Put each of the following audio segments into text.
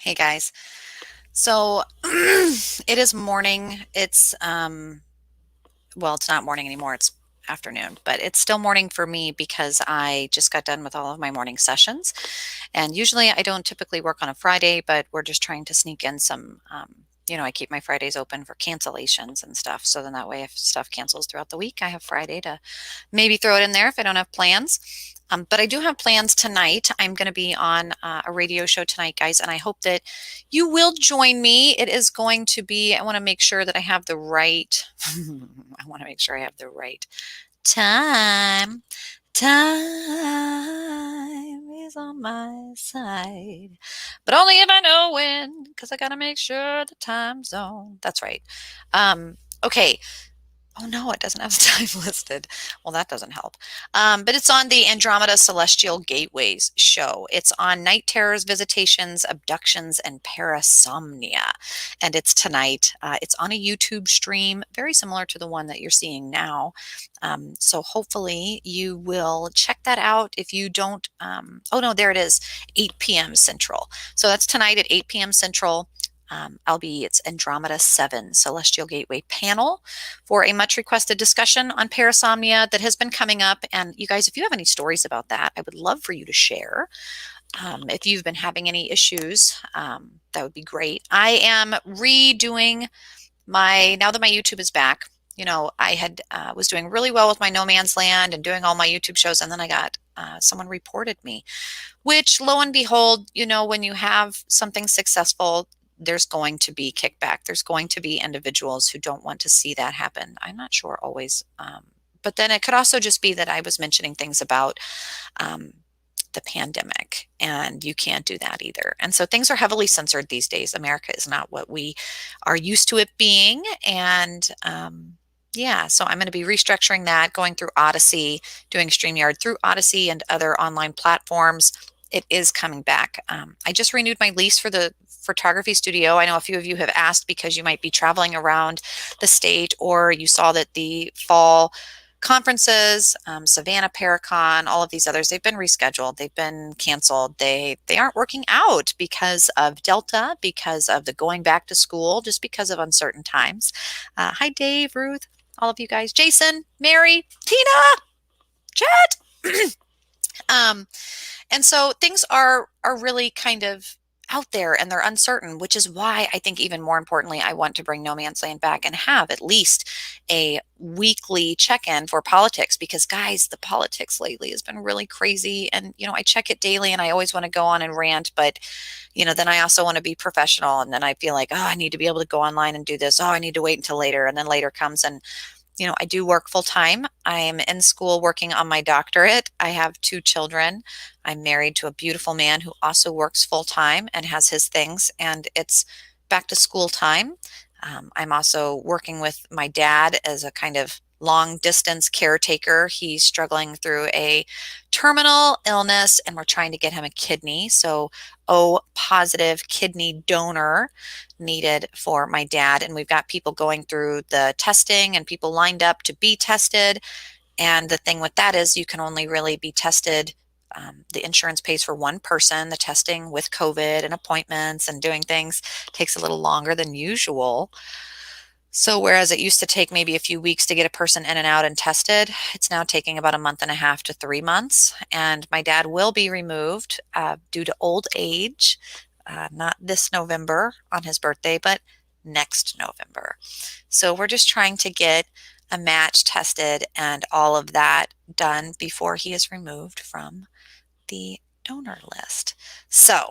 Hey guys. So it is morning. Well, it's not morning anymore. It's afternoon, but it's still morning for me because I just got done with all of my morning sessions. And usually I don't typically work on a Friday, but we're just trying to sneak in some, I keep my Fridays open for cancellations and stuff. So then that way, if stuff cancels throughout the week, I have Friday to maybe throw it in there if I don't have plans. But I do have plans tonight. I'm going to be on a radio show tonight, guys, and I hope that you will join me. It is going to be, I want to make sure that I have the right, I want to make sure I have the right time. Time is on my side, but only if I know when, because I got to make sure the time zone. That's right. Okay. Oh no, it doesn't have the time listed. Well, that doesn't help. But it's on the Andromeda Celestial Gateways show. It's on night terrors, visitations, abductions, and parasomnia. And it's tonight. It's on a YouTube stream, very similar to the one that you're seeing now. So hopefully you will check that out. If you don't, oh no, there it is, 8 p.m. Central. So that's tonight at 8 p.m. Central. It's Andromeda 7 Celestial Gateway panel for a much requested discussion on parasomnia that has been coming up. And you guys, if you have any stories about that, I would love for you to share. If you've been having any issues, that would be great. I am redoing now that my YouTube is back. I had was doing really well with my No Man's Land and doing all my YouTube shows, and then I got someone reported me, which lo and behold, when you have something successful, there's going to be kickback. There's going to be individuals who don't want to see that happen. I'm not sure always. But then it could also just be that I was mentioning things about um, the pandemic, and you can't do that either. And so things are heavily censored these days. America is not what we are used to it being. And yeah, so I'm going to be restructuring that, going through Odyssey, doing StreamYard through Odyssey and other online platforms. It is coming back. I just renewed my lease for the photography studio. I know a few of you have asked because you might be traveling around the state, or you saw that the fall conferences, Savannah Paracon, all of these others, they've been rescheduled. They've been canceled. They aren't working out because of Delta, because of the going back to school, just because of uncertain times. Hi, Dave, Ruth, all of you guys, Jason, Mary, Tina, Chat. um, and so things are really kind of out there and they're uncertain, which is why I think even more importantly, I want to bring No Man's Land back and have at least a weekly check-in for politics, because guys, the politics lately has been really crazy. And, I check it daily and I always want to go on and rant, but, then I also want to be professional. And then I feel like, oh, I need to be able to go online and do this. Oh, I need to wait until later. And then later comes, and I do work full time. I'm in school working on my doctorate. I have 2 children. I'm married to a beautiful man who also works full time and has his things, and it's back to school time. I'm also working with my dad as a kind of long distance caretaker. He's struggling through a terminal illness, and we're trying to get him a kidney. So, O positive kidney donor needed for my dad. And we've got people going through the testing and people lined up to be tested. And the thing with that is you can only really be tested. The insurance pays for one person. The testing with COVID and appointments and doing things takes a little longer than usual. So whereas it used to take maybe a few weeks to get a person in and out and tested, it's now taking about a month and a half to 3 months. And my dad will be removed due to old age, not this November on his birthday, but next November. So we're just trying to get a match tested and all of that done before he is removed from the donor list. So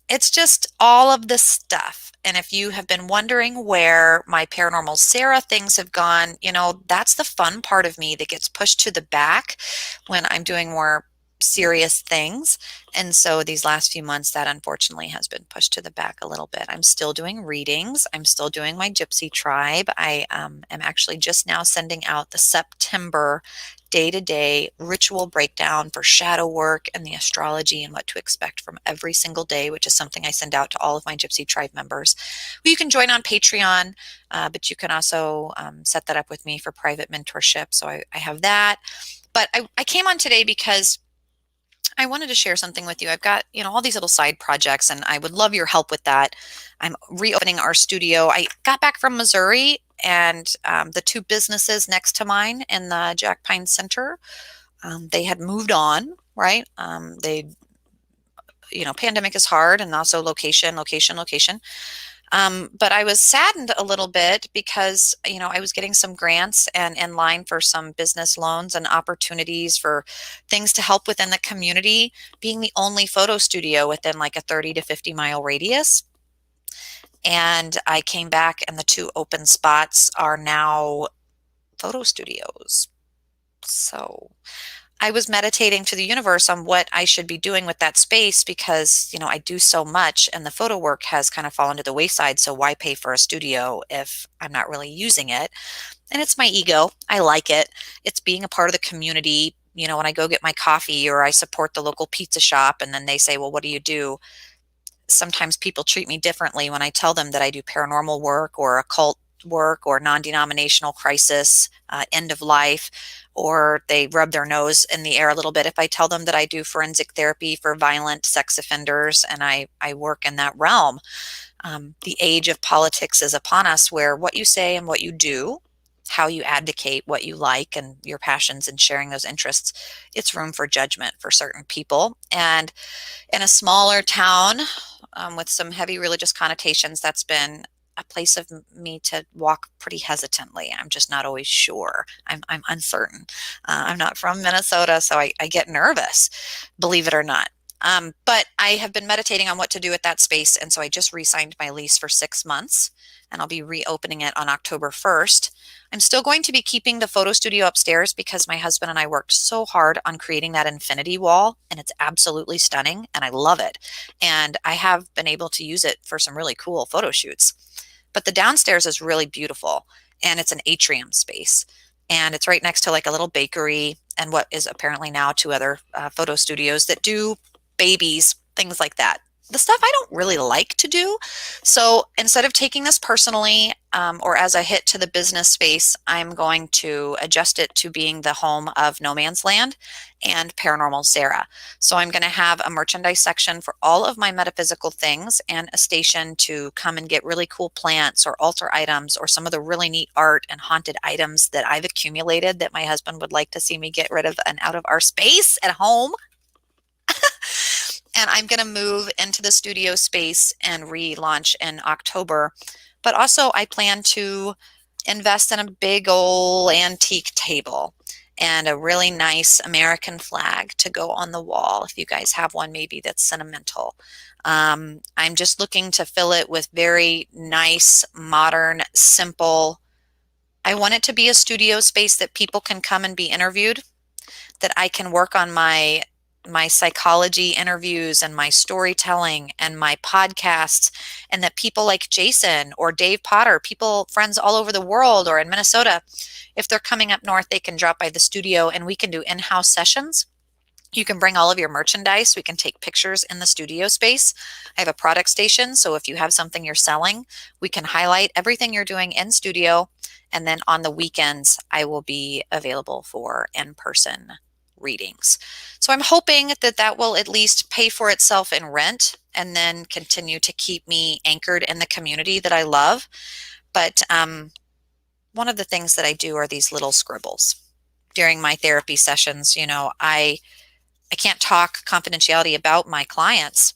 it's just all of this stuff. And if you have been wondering where my Paranormal Sarah things have gone, that's the fun part of me that gets pushed to the back when I'm doing more serious things. And so these last few months, that unfortunately has been pushed to the back a little bit. I'm still doing readings. I'm still doing my Gypsy tribe. I am actually just now sending out the September day-to-day ritual breakdown for shadow work and the astrology and what to expect from every single day, which is something I send out to all of my Gypsy Tribe members. Well, you can join on Patreon, but you can also set that up with me for private mentorship. So I have that. But I came on today because I wanted to share something with you. I've got, all these little side projects and I would love your help with that. I'm reopening our studio. I got back from Missouri and the two businesses next to mine in the Jack Pine Center, they had moved on, right? Pandemic is hard and also location, location, location. But I was saddened a little bit because, I was getting some grants and in line for some business loans and opportunities for things to help within the community, being the only photo studio within like a 30 to 50-mile radius. And I came back and the two open spots are now photo studios. So I was meditating to the universe on what I should be doing with that space because, I do so much and the photo work has kind of fallen to the wayside. So why pay for a studio if I'm not really using it? And it's my ego. I like it. It's being a part of the community. When I go get my coffee or I support the local pizza shop and then they say, well, what do you do? Sometimes people treat me differently when I tell them that I do paranormal work or occult work or non-denominational crisis, end of life, or they rub their nose in the air a little bit if I tell them that I do forensic therapy for violent sex offenders and I work in that realm. The age of politics is upon us where what you say and what you do, how you advocate what you like and your passions and sharing those interests, it's room for judgment for certain people. And in a smaller town with some heavy religious connotations, that's been a place of me to walk pretty hesitantly. I'm just not always sure. I'm uncertain. I'm not from Minnesota, so I get nervous, believe it or not. But I have been meditating on what to do with that space, and so I just re-signed my lease for 6 months, and I'll be reopening it on October 1st. I'm still going to be keeping the photo studio upstairs because my husband and I worked so hard on creating that infinity wall, and it's absolutely stunning, and I love it. And I have been able to use it for some really cool photo shoots. But the downstairs is really beautiful, and it's an atrium space. And it's right next to like a little bakery and what is apparently now two other photo studios that do babies, things like that. The stuff I don't really like to do. So instead of taking this personally or as a hit to the business space, I'm going to adjust it to being the home of No Man's Land and Paranormal Sarah. So I'm going to have a merchandise section for all of my metaphysical things and a station to come and get really cool plants or altar items or some of the really neat art and haunted items that I've accumulated that my husband would like to see me get rid of and out of our space at home. And I'm going to move into the studio space and relaunch in October. But also, I plan to invest in a big old antique table and a really nice American flag to go on the wall. If you guys have one, maybe that's sentimental. I'm just looking to fill it with very nice, modern, simple. I want it to be a studio space that people can come and be interviewed, that I can work on my psychology interviews and my storytelling and my podcasts, and that people like Jason or Dave Potter, people, friends all over the world or in Minnesota, if they're coming up north, they can drop by the studio and we can do in-house sessions. You can bring all of your merchandise. We can take pictures in the studio space. I have a product station, so if you have something you're selling, we can highlight everything you're doing in studio. And then on the weekends, I will be available for in-person readings. So I'm hoping that that will at least pay for itself in rent and then continue to keep me anchored in the community that I love. But one of the things that I do are these little scribbles. During my therapy sessions, I can't talk confidentiality about my clients,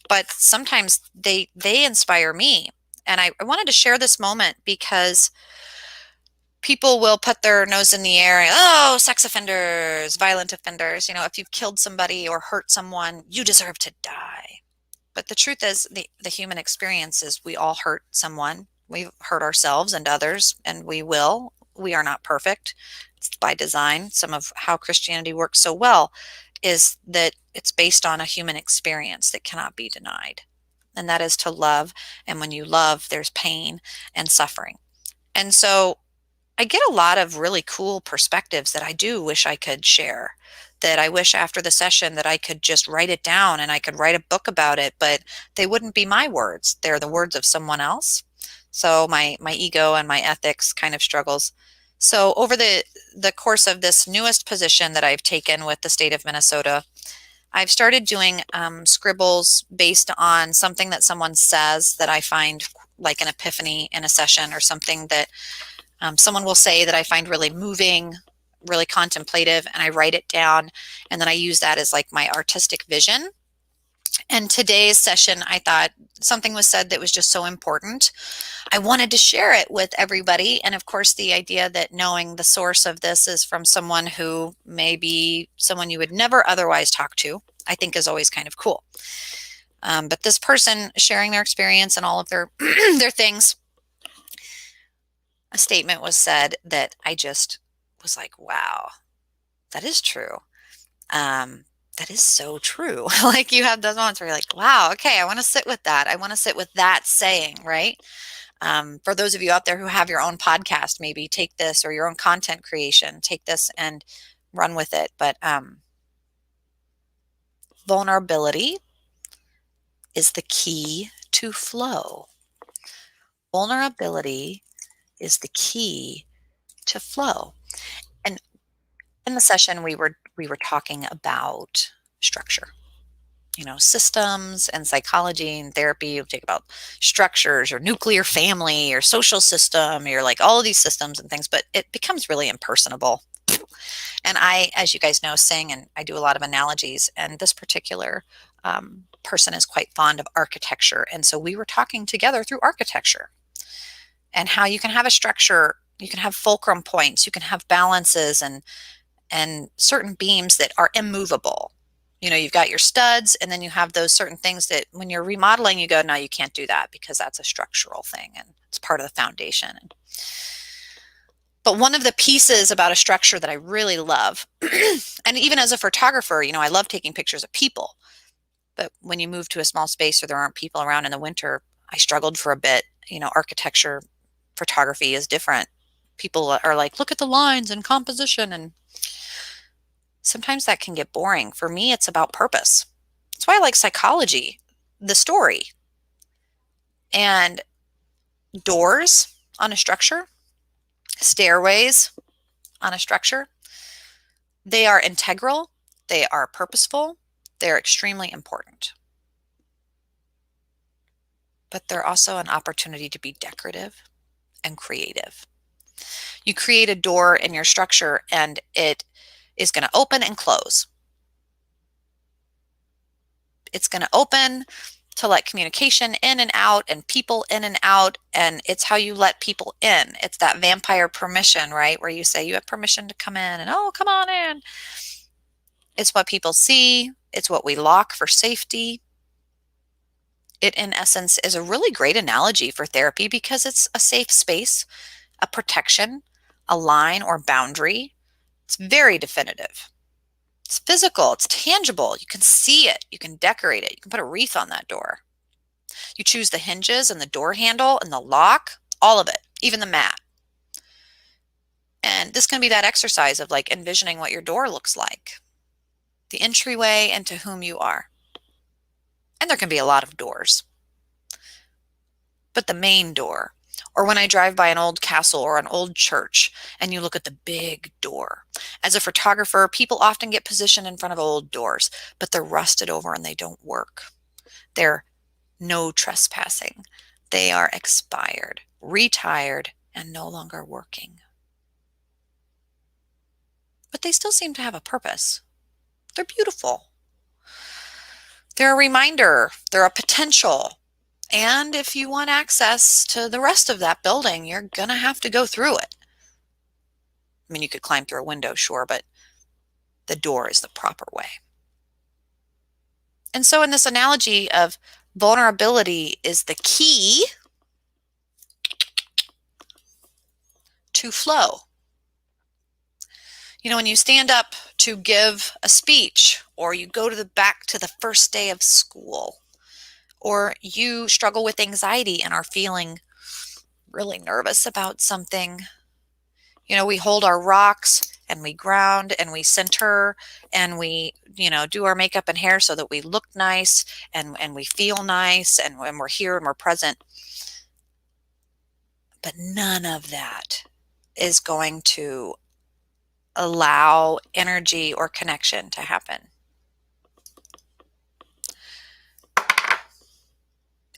but sometimes they inspire me. And I wanted to share this moment because people will put their nose in the air and, oh, sex offenders, violent offenders, if you've killed somebody or hurt someone, you deserve to die. But the truth is the human experience is we all hurt someone. We've hurt ourselves and others, and we will. We are not perfect. It's by design. Some of how Christianity works so well is that it's based on a human experience that cannot be denied. And that is to love. And when you love, there's pain and suffering. And so I get a lot of really cool perspectives that I do wish I could share, that I wish after the session that I could just write it down and I could write a book about it, but they wouldn't be my words. They're the words of someone else. So my ego and my ethics kind of struggles. So over the course of this newest position that I've taken with the state of Minnesota, I've started doing scribbles based on something that someone says that I find like an epiphany in a session, or something that someone will say that I find really moving, really contemplative, and I write it down, and then I use that as like my artistic vision. And today's session, I thought something was said that was just so important. I wanted to share it with everybody. And of course, the idea that knowing the source of this is from someone who may be someone you would never otherwise talk to, I think is always kind of cool. But this person sharing their experience and all of their their things, a statement was said that I just was like, wow, that is true. That is so true. Like, you have those moments where you're like, wow, okay, I want to sit with that. I want to sit with that saying, right? For those of you out there who have your own podcast, maybe take this, or your own content creation, take this and run with it. But vulnerability is the key to flow. Vulnerability is the key to flow. And in the session, we were talking about structure. Systems and psychology and therapy. You take about structures, or nuclear family, or social system, or like all of these systems and things, but it becomes really impersonable. And I, as you guys know, sing, and I do a lot of analogies, and this particular person is quite fond of architecture. And so we were talking together through architecture and how you can have a structure, you can have fulcrum points, you can have balances and certain beams that are immovable. You've got your studs, and then you have those certain things that when you're remodeling, you go, no, you can't do that because that's a structural thing and it's part of the foundation. But one of the pieces about a structure that I really love, and even as a photographer, I love taking pictures of people. But when you move to a small space or there aren't people around in the winter, I struggled for a bit. Architecture photography is different. People are like, look at the lines and composition, and sometimes that can get boring. For me, it's about purpose. That's why I like psychology, the story. And doors on a structure, stairways on a structure, they are integral, they are purposeful, they're extremely important. But they're also an opportunity to be decorative and creative. You create a door in your structure, and it is going to open and close. It's going to open to let communication in and out, and people in and out, and it's how you let people in. It's that vampire permission, right? Where you say you have permission to come in, and oh, come on in. It's what people see. It's what we lock for safety. It, in essence, is a really great analogy for therapy because it's a safe space, a protection, a line or boundary. It's very definitive. It's physical, it's tangible. You can see it, you can decorate it, you can put a wreath on that door. You choose the hinges and the door handle and the lock, all of it, even the mat. And this can be that exercise of like envisioning what your door looks like, the entryway into whom you are. And there can be a lot of doors, but the main door, or when I drive by an old castle or an old church and you look at the big door. As a photographer, people often get positioned in front of old doors, but they're rusted over and they don't work. They're no trespassing. They are expired, retired, and no longer working. But they still seem to have a purpose. They're beautiful. They're a reminder. They're a potential. And if you want access to the rest of that building, you're going to have to go through it. I mean, you could climb through a window, sure, but the door is the proper way. And so in this analogy of vulnerability is the key to flow. When you stand up to give a speech, or you go back to the first day of school, or you struggle with anxiety and are feeling really nervous about something, we hold our rocks and we ground and we center and we, do our makeup and hair so that we look nice and we feel nice and when we're here and we're present. But none of that is going to allow energy or connection to happen.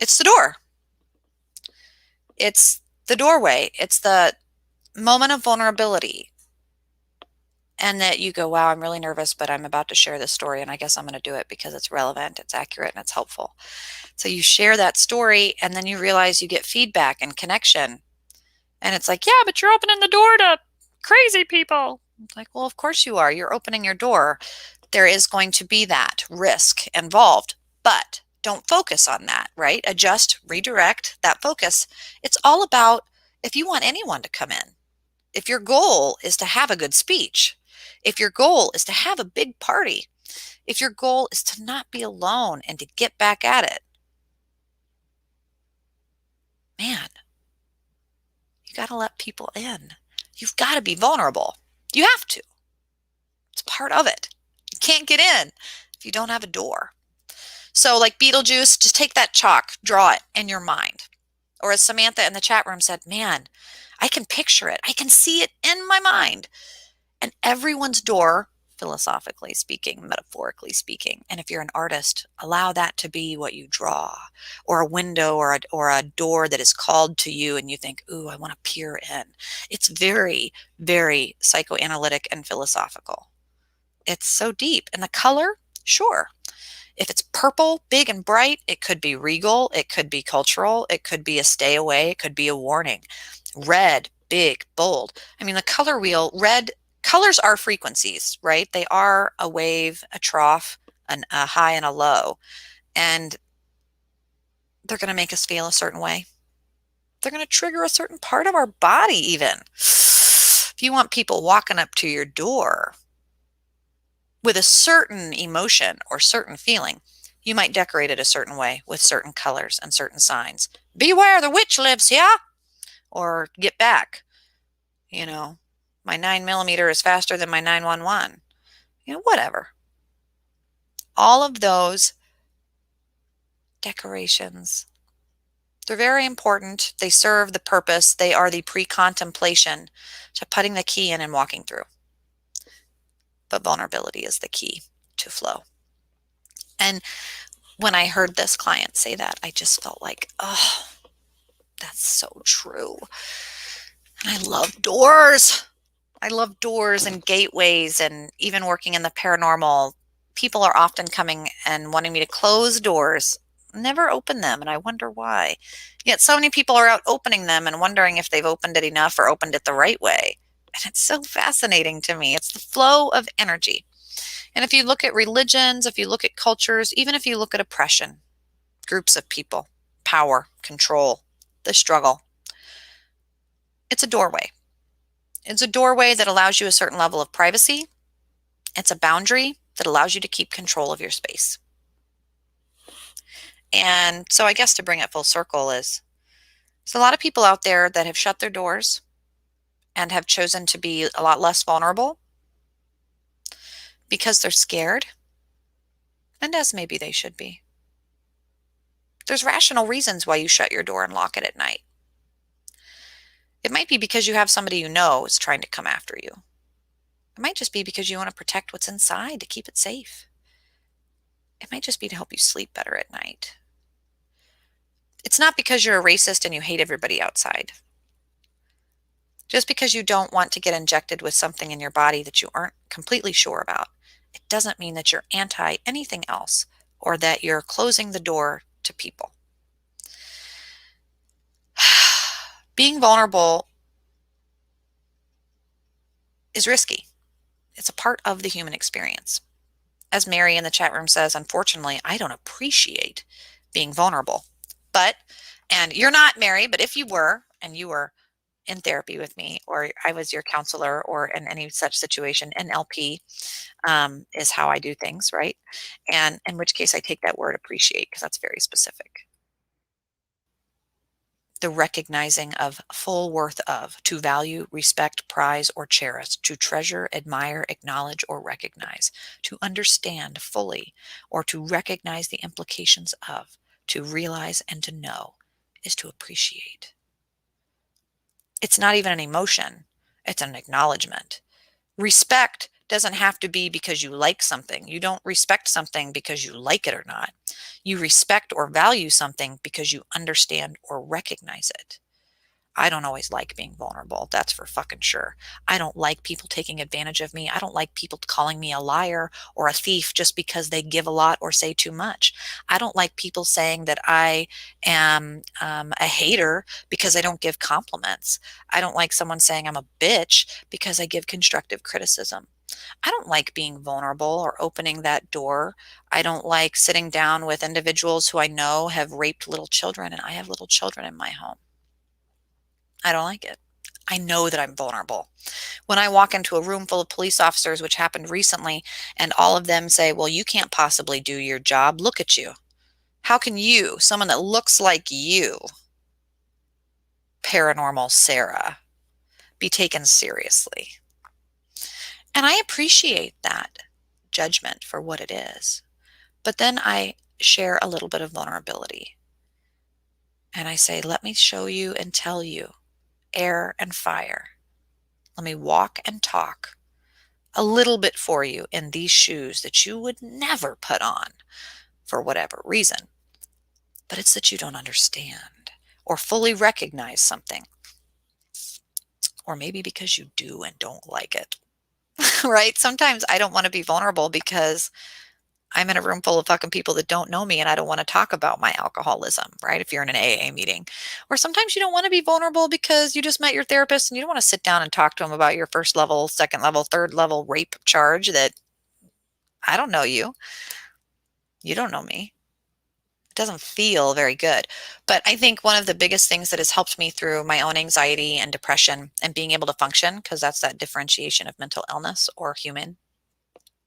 It's the door. It's the doorway. It's the moment of vulnerability. And that you go, wow, I'm really nervous, but I'm about to share this story, and I guess I'm going to do it because it's relevant, it's accurate, and it's helpful. So you share that story, and then you realize you get feedback and connection. And it's like, yeah, but you're opening the door to crazy people. It's like, well, of course you are. You're opening your door. There is going to be that risk involved, but don't focus on that, right? Adjust, redirect that focus. It's all about if you want anyone to come in, if your goal is to have a good speech, if your goal is to have a big party, if your goal is to not be alone and to get back at it, man, you got to let people in. You've got to be vulnerable. You have to. It's part of it. You can't get in if you don't have a door. So, like Beetlejuice, just take that chalk, draw it in your mind. Or as Samantha in the chat room said, man, I can picture it. I can see it in my mind. And everyone's door, philosophically speaking, metaphorically speaking, and if you're an artist, allow that to be what you draw, or a window or a door that is called to you and you think, ooh, I want to peer in. It's very, very psychoanalytic and philosophical. It's so deep. And the color, sure. If it's purple, big and bright, it could be regal, it could be cultural, it could be a stay away, it could be a warning. Red, big, bold. I mean, the color wheel, red, colors are frequencies, right? They are a wave, a trough, a high and a low. And they're going to make us feel a certain way. They're going to trigger a certain part of our body even. If you want people walking up to your door with a certain emotion or certain feeling, you might decorate it a certain way with certain colors and certain signs. Beware, the witch lives here. Or get back. You know, my 9mm is faster than my 911. You know, whatever. All of those decorations, they're very important. They serve the purpose. They are the pre-contemplation to putting the key in and walking through. But vulnerability is the key to flow. And when I heard this client say that, I just felt like, oh, that's so true. And I love doors. I love doors and gateways, and even working in the paranormal, people are often coming and wanting me to close doors, never open them, and I wonder why. Yet so many people are out opening them and wondering if they've opened it enough or opened it the right way. And it's so fascinating to me. It's the flow of energy. And if you look at religions, if you look at cultures, even if you look at oppression, groups of people, power, control, the struggle, it's a doorway. It's a doorway that allows you a certain level of privacy. It's a boundary that allows you to keep control of your space. And so I guess to bring it full circle is, there's a lot of people out there that have shut their doors and have chosen to be a lot less vulnerable because they're scared, and as maybe they should be. There's rational reasons why you shut your door and lock it at night. It might be because you have somebody you know is trying to come after you. It might just be because you want to protect what's inside to keep it safe. It might just be to help you sleep better at night. It's not because you're a racist and you hate everybody outside. Just because you don't want to get injected with something in your body that you aren't completely sure about, it doesn't mean that you're anti anything else or that you're closing the door to people. Being vulnerable is risky. It's a part of the human experience. As Mary in the chat room says, unfortunately, I don't appreciate being vulnerable. But, and you're not, Mary, but if you were, and you were in therapy with me, or I was your counselor, or in any such situation, NLP is how I do things, right? And in which case I take that word appreciate because that's very specific. The recognizing of full worth of, to value, respect, prize, or cherish, to treasure, admire, acknowledge, or recognize, to understand fully, or to recognize the implications of, to realize and to know, is to appreciate. It's not even an emotion, it's an acknowledgement. Respect doesn't have to be because you like something. You don't respect something because you like it or not. You respect or value something because you understand or recognize it. I don't always like being vulnerable. That's for fucking sure. I don't like people taking advantage of me. I don't like people calling me a liar or a thief just because they give a lot or say too much. I don't like people saying that I am a hater because I don't give compliments. I don't like someone saying I'm a bitch because I give constructive criticism. I don't like being vulnerable or opening that door. I don't like sitting down with individuals who I know have raped little children, and I have little children in my home. I don't like it. I know that I'm vulnerable. When I walk into a room full of police officers, which happened recently, and all of them say, well, you can't possibly do your job. Look at you. How can you, someone that looks like you, paranormal Sarah, be taken seriously? And I appreciate that judgment for what it is. But then I share a little bit of vulnerability. And I say, let me show you and tell you air and fire. Let me walk and talk a little bit for you in these shoes that you would never put on for whatever reason. But it's that you don't understand or fully recognize something, or maybe because you do and don't like it. Right? Sometimes I don't want to be vulnerable because I'm in a room full of fucking people that don't know me and I don't want to talk about my alcoholism, right? If you're in an AA meeting. Or sometimes you don't want to be vulnerable because you just met your therapist and you don't want to sit down and talk to him about your first level, second level, third level rape charge that I don't know you. You don't know me. It doesn't feel very good. But I think one of the biggest things that has helped me through my own anxiety and depression and being able to function, because that's that differentiation of mental illness or human.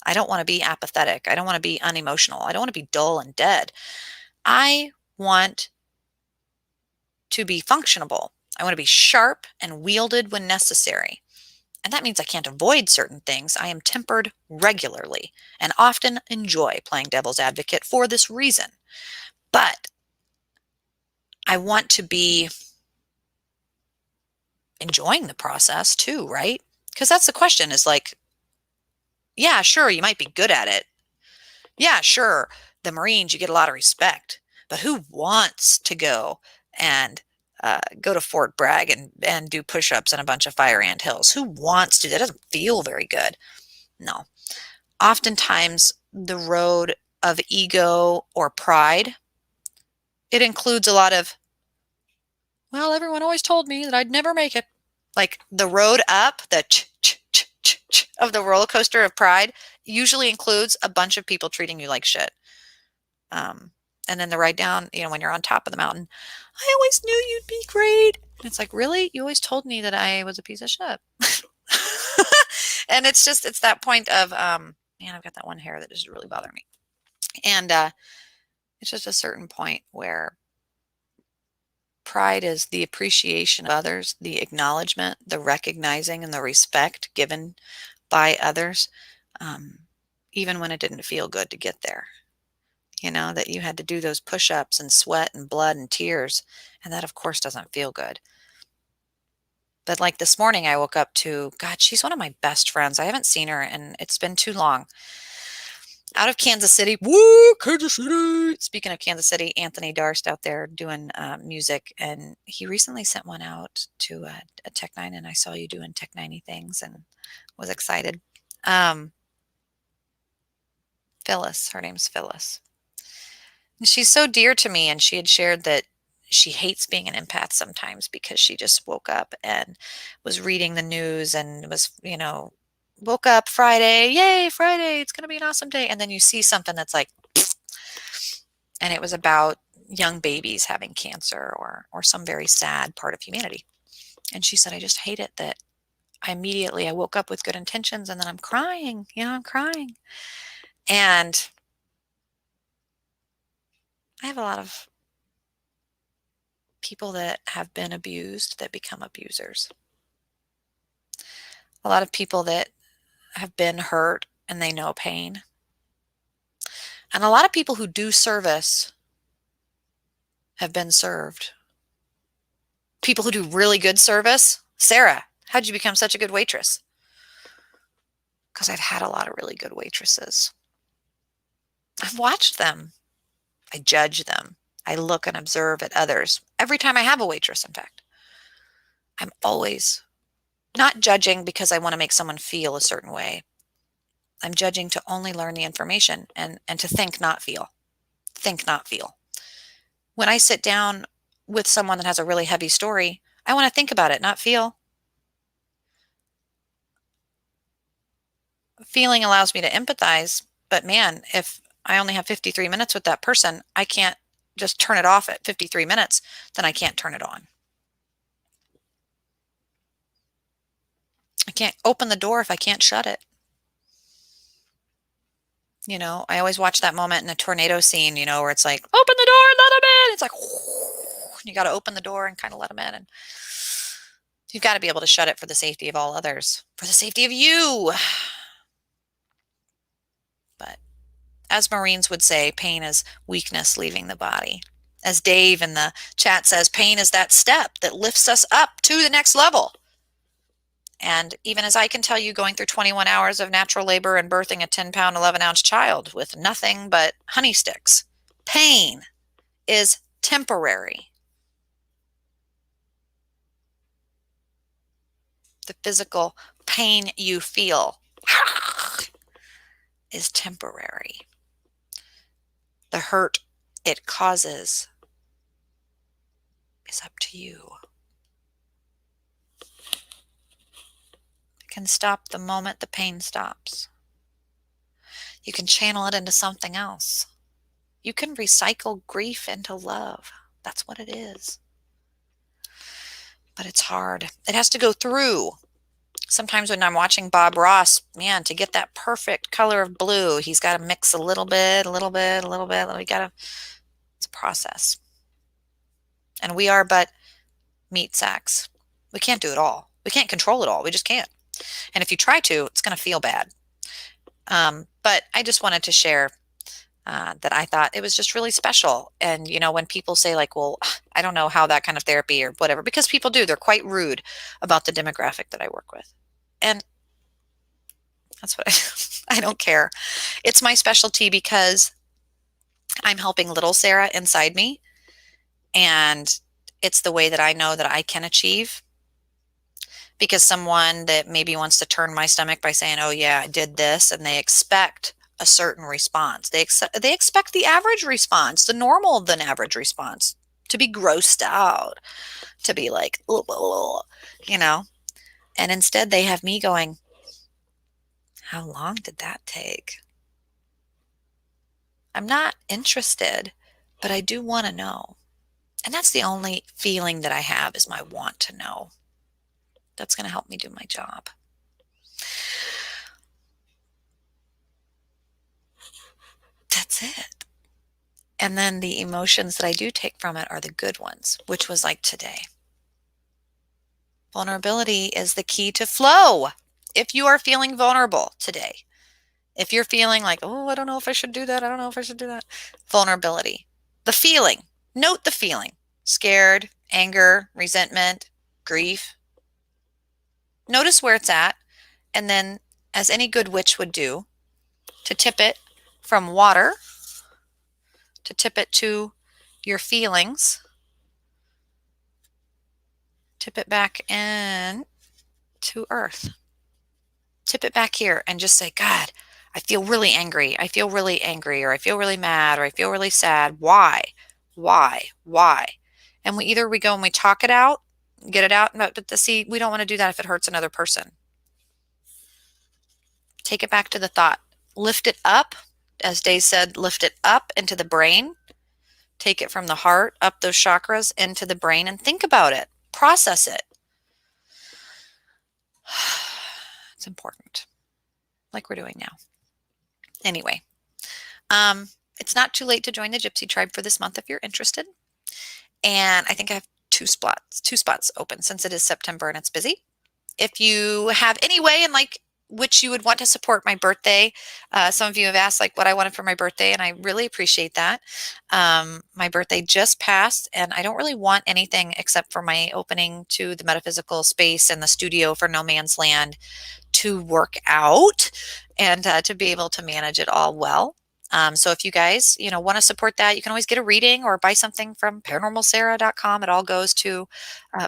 I don't want to be apathetic. I don't want to be unemotional. I don't want to be dull and dead. I want to be functionable. I want to be sharp and wielded when necessary. And that means I can't avoid certain things. I am tempered regularly and often enjoy playing devil's advocate for this reason. But I want to be enjoying the process too, right? Because that's the question is like, yeah, sure, you might be good at it. Yeah, sure, the Marines, you get a lot of respect. But who wants to go to Fort Bragg and do push-ups and a bunch of fire ant hills? Who wants to? That doesn't feel very good. No. Oftentimes, the road of ego or pride, it includes a lot of, well, everyone always told me that I'd never make it. Like the road up, the of the roller coaster of pride usually includes a bunch of people treating you like shit. Um, and then the ride down, when you're on top of the mountain, I always knew you'd be great. And it's like, really? You always told me that I was a piece of shit. And it's that point of, man, I've got that one hair that is really bothering me. And it's just a certain point where pride is the appreciation of others, the acknowledgement, the recognizing, and the respect given by others, um, even when it didn't feel good to get there. That you had to do those push-ups and sweat and blood and tears. And that, of course, doesn't feel good. But like this morning, I woke up to, God, she's one of my best friends. I haven't seen her and it's been too long. Out of Kansas City. Woo, Kansas City. Speaking of Kansas City, Anthony Darst out there doing music. And he recently sent one out to a Tech Nine. And I saw you doing Tech 90 things and was excited. Phyllis, her name's Phyllis. And she's so dear to me. And she had shared that she hates being an empath sometimes because she just woke up and was reading the news and was, woke up Friday, yay, Friday, it's going to be an awesome day. And then you see something that's like, and it was about young babies having cancer or some very sad part of humanity. And she said, I just hate it that I woke up with good intentions and then I'm crying, I'm crying. And I have a lot of people that have been abused that become abusers. A lot of people that have been hurt and they know pain. And a lot of people who do service have been served. People who do really good service. Sarah, how'd you become such a good waitress? because I've had a lot of really good waitresses. I've watched them. I judge them. I look and observe at others. Every time I have a waitress, in fact, I'm always not judging because I want to make someone feel a certain way. I'm judging to only learn the information and to think, not feel. Think, not feel. When I sit down with someone that has a really heavy story, I want to think about it, not feel. Feeling allows me to empathize, but man, if I only have 53 minutes with that person, I can't just turn it off at 53 minutes, then I can't turn it on. I can't open the door if I can't shut it. You know, I always watch that moment in a tornado scene, you know, where it's like, open the door, let them in. It's like, you got to open the door and kind of let them in. And you've got to be able to shut it for the safety of all others, for the safety of you. But as Marines would say, pain is weakness leaving the body. As Dave in the chat says, pain is that step that lifts us up to the next level. And even as I can tell you, going through 21 hours of natural labor and birthing a 10-pound, 11-ounce child with nothing but honey sticks, pain is temporary. The physical pain you feel is temporary. The hurt it causes is up to you. It can stop the moment the pain stops. You can channel it into something else. You can recycle grief into love. That's what it is. But it's hard. It has to go through. Sometimes when I'm watching Bob Ross, man, to get that perfect color of blue, he's got to mix a little bit, a little bit, a little bit. It's a process. And we are but meat sacks. We can't do it all. We can't control it all. We just can't. And if you try to, it's going to feel bad. But I just wanted to share that I thought it was just really special. And, you know, when people say like, well, I don't know how that kind of therapy or whatever, because people do, they're quite rude about the demographic that I work with. And that's what I don't care. It's my specialty because I'm helping little Sarah inside me. And it's the way that I know that I can achieve. Because someone that maybe wants to turn my stomach by saying, oh yeah, I did this, and they expect a certain response. They expect the average response, the normal than average response, to be grossed out, to be like, you know, and instead they have me going, how long did that take? I'm not interested, but I do want to know. And that's the only feeling that I have is my want to know. That's going to help me do my job. That's it. And then the emotions that I do take from it are the good ones, which was like today. Vulnerability is the key to flow. If you are feeling vulnerable today, if you're feeling like, oh, I don't know if I should do that, I don't know if I should do that. Vulnerability. The feeling. Note the feeling. Scared, anger, resentment, grief. Notice where it's at. And then, as any good witch would do, to tip it from water, to tip it to your feelings, tip it back in to earth. Tip it back here and just say, God, I feel really angry. I feel really angry, or I feel really mad, or I feel really sad. Why? Why? And we go and we talk it out, get it out. But see, we don't want to do that if it hurts another person. Take it back to the thought. Lift it up. As Dave said, lift it up into the brain. Take it from the heart, up those chakras into the brain, and think about it. Process it. It's important, like we're doing now. Anyway, it's not too late to join the Gypsy tribe for this month if you're interested. And I think I have two spots open since it is September and it's busy. If you have any way in like which you would want to support my birthday. Some of you have asked like what I wanted for my birthday, and I really appreciate that. My birthday just passed, and I don't really want anything except for my opening to the metaphysical space and the studio for No Man's Land to work out and to be able to manage it all well. So if you guys, want to support that, you can always get a reading or buy something from paranormalsarah.com. It all goes to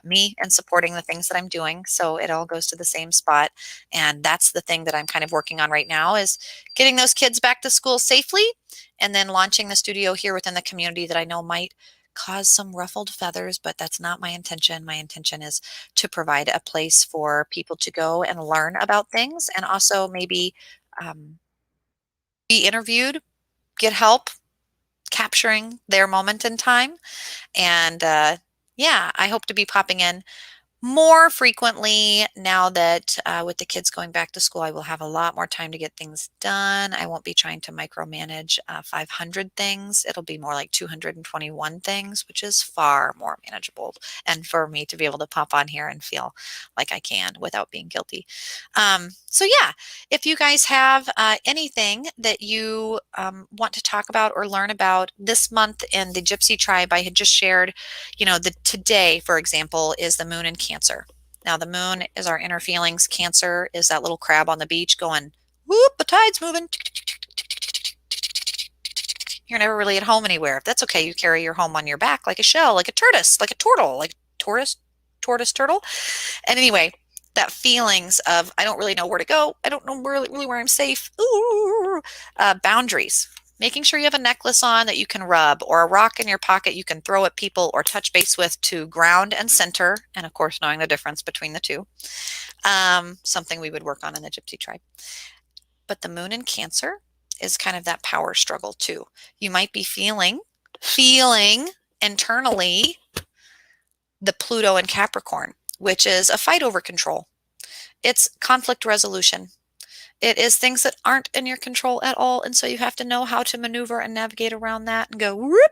me and supporting the things that I'm doing. So it all goes to the same spot. And that's the thing that I'm kind of working on right now is getting those kids back to school safely and then launching the studio here within the community that I know might cause some ruffled feathers, but that's not my intention. My intention is to provide a place for people to go and learn about things and also maybe um, be interviewed, get help capturing their moment in time. And yeah, I hope to be popping in more frequently now that with the kids going back to school, I will have a lot more time to get things done. I won't be trying to micromanage 500 things. It'll be more like 221 things, which is far more manageable. And for me to be able to pop on here and feel like I can without being guilty. So yeah, if you guys have anything that you want to talk about or learn about this month in the Gypsy tribe, I had just shared, the today, for example, is the moon in Cancer. Now, the moon is our inner feelings. Cancer is that little crab on the beach going, whoop, the tide's moving. You're never really at home anywhere. That's okay. You carry your home on your back like a shell, like a tortoise, like a turtle, like tortoise turtle. And anyway, that feelings of I don't really know where to go. I don't know really where I'm safe. Ooh, boundaries. Making sure you have a necklace on that you can rub or a rock in your pocket you can throw at people or touch base with to ground and center. And of course, knowing the difference between the two. Something we would work on in the Gypsy tribe. But the moon in Cancer is kind of that power struggle too. You might be feeling internally the Pluto in Capricorn, which is a fight over control. It's conflict resolution. It is things that aren't in your control at all. And so you have to know how to maneuver and navigate around that and go, whoop,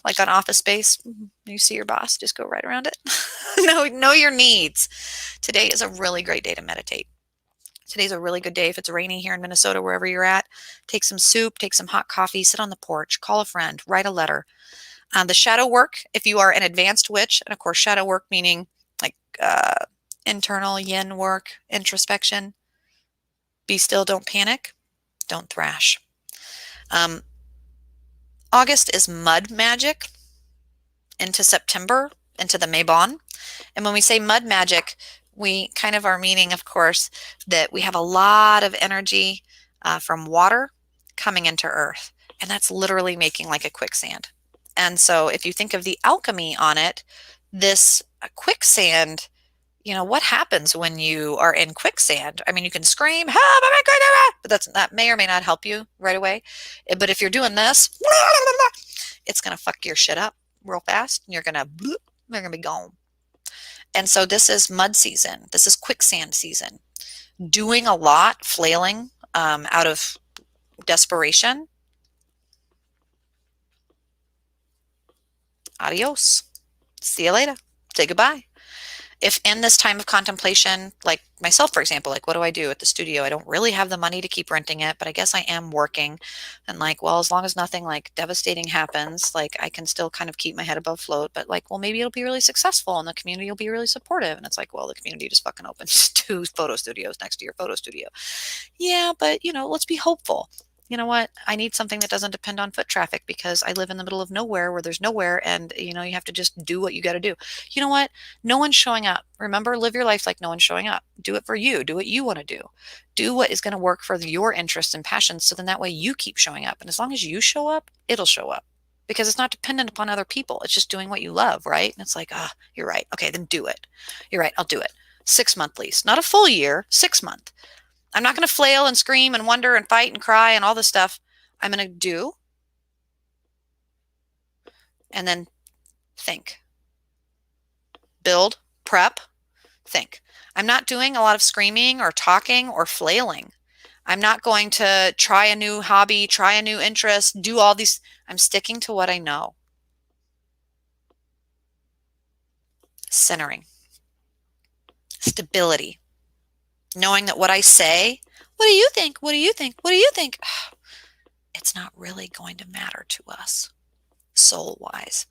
like on Office Space. You see your boss, just go right around it. Know your needs. Today is a really great day to meditate. Today's a really good day if it's rainy here in Minnesota, wherever you're at. Take some soup, take some hot coffee, sit on the porch, call a friend, write a letter. The shadow work, if you are an advanced witch, and of course, shadow work meaning like internal yin work, introspection. Be still, don't panic, don't thrash. August is mud magic into September, into the Mabon. And when we say mud magic, we kind of are meaning, of course, that we have a lot of energy from water coming into earth. And that's literally making like a quicksand. And so if you think of the alchemy on it, this quicksand, what happens when you are in quicksand? I mean, you can scream, but that may or may not help you right away. But if you're doing this, it's going to fuck your shit up real fast. And you're going to be gone. And so this is mud season. This is quicksand season. Doing a lot, flailing out of desperation. Adios. See you later. Say goodbye. If in this time of contemplation, like myself, for example, like what do I do at the studio? I don't really have the money to keep renting it, but I guess I am working. And like, well, as long as nothing like devastating happens, like I can still kind of keep my head above float, but like, well, maybe it'll be really successful and the community will be really supportive. And it's like, well, the community just fucking opens 2 photo studios next to your photo studio. Yeah, but let's be hopeful. You know what? I need something that doesn't depend on foot traffic because I live in the middle of nowhere where there's nowhere and you have to just do what you got to do. You know what? No one's showing up. Remember, live your life like no one's showing up. Do it for you. Do what you want to do. Do what is going to work for your interests and passions so then that way you keep showing up. And as long as you show up, it'll show up because it's not dependent upon other people. It's just doing what you love, right? And it's like, you're right. Okay, then do it. You're right. I'll do it. 6-month lease, not a full year, 6-month. I'm not going to flail and scream and wonder and fight and cry and all this stuff. I'm going to do and then think. Build, prep, think. I'm not doing a lot of screaming or talking or flailing. I'm not going to try a new hobby, try a new interest, do all these. I'm sticking to what I know. Centering. Stability. knowing that what I say, what do you think? What do you think? What do you think? It's not really going to matter to us soul wise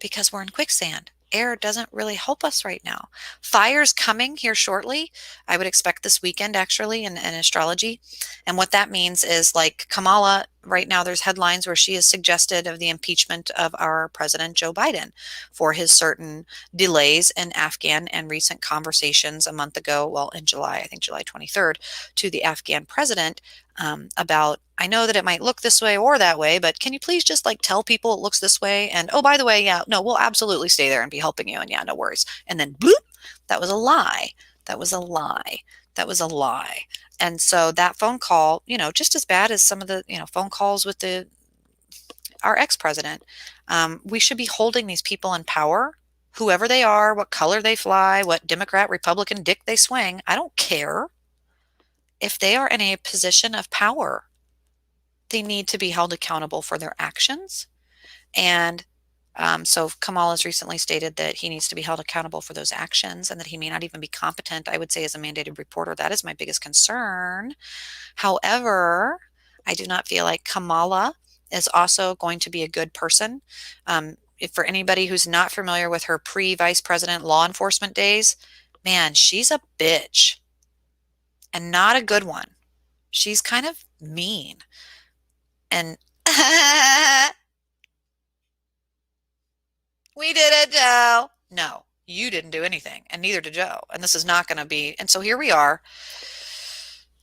because we're in quicksand. Air doesn't really help us right now. Fire's coming here shortly. I would expect this weekend, actually, in astrology. And what that means is like Kamala, right now, there's headlines where she has suggested of the impeachment of our president, Joe Biden, for his certain delays in Afghan and recent conversations a month ago, well, in July, I think July 23rd, to the Afghan president about, I know that it might look this way or that way, but can you please just like tell people it looks this way? And oh, by the way, yeah, no, we'll absolutely stay there and be helping you. And yeah, no worries. And then bloop, that was a lie. That was a lie. That was a lie. And so that phone call, just as bad as some of the, phone calls with our ex-president, we should be holding these people in power, whoever they are, what color they fly, what Democrat, Republican dick they swing. I don't care. If they are in a position of power, they need to be held accountable for their actions. And so Kamal has recently stated that he needs to be held accountable for those actions and that he may not even be competent, I would say, as a mandated reporter. That is my biggest concern. However, I do not feel like Kamala is also going to be a good person. If for anybody who's not familiar with her pre-vice president law enforcement days, man, she's a bitch and not a good one. She's kind of mean. And we did it, Joe. No, you didn't do anything, and neither did Joe. And this is not going to be. And so here we are.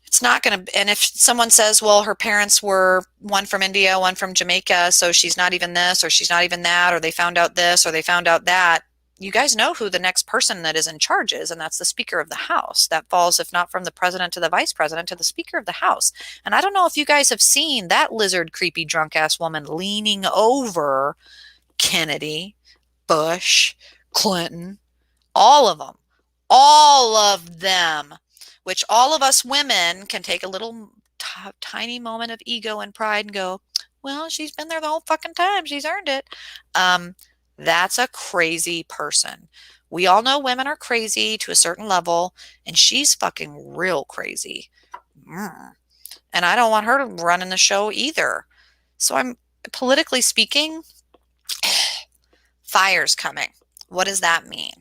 It's not going to. And if someone says, well, her parents were one from India, one from Jamaica, so she's not even this, or she's not even that, or they found out this, or they found out that, you guys know who the next person that is in charge is, and that's the Speaker of the House. That falls, if not from the president to the vice president, to the Speaker of the House. And I don't know if you guys have seen that lizard, creepy, drunk ass woman leaning over Kennedy, Bush, Clinton, all of them, which all of us women can take a little tiny moment of ego and pride and go, well, she's been there the whole fucking time. She's earned it. That's a crazy person. We all know women are crazy to a certain level, and she's fucking real crazy. And I don't want her running the show either. So I'm politically speaking, fire's coming. What does that mean?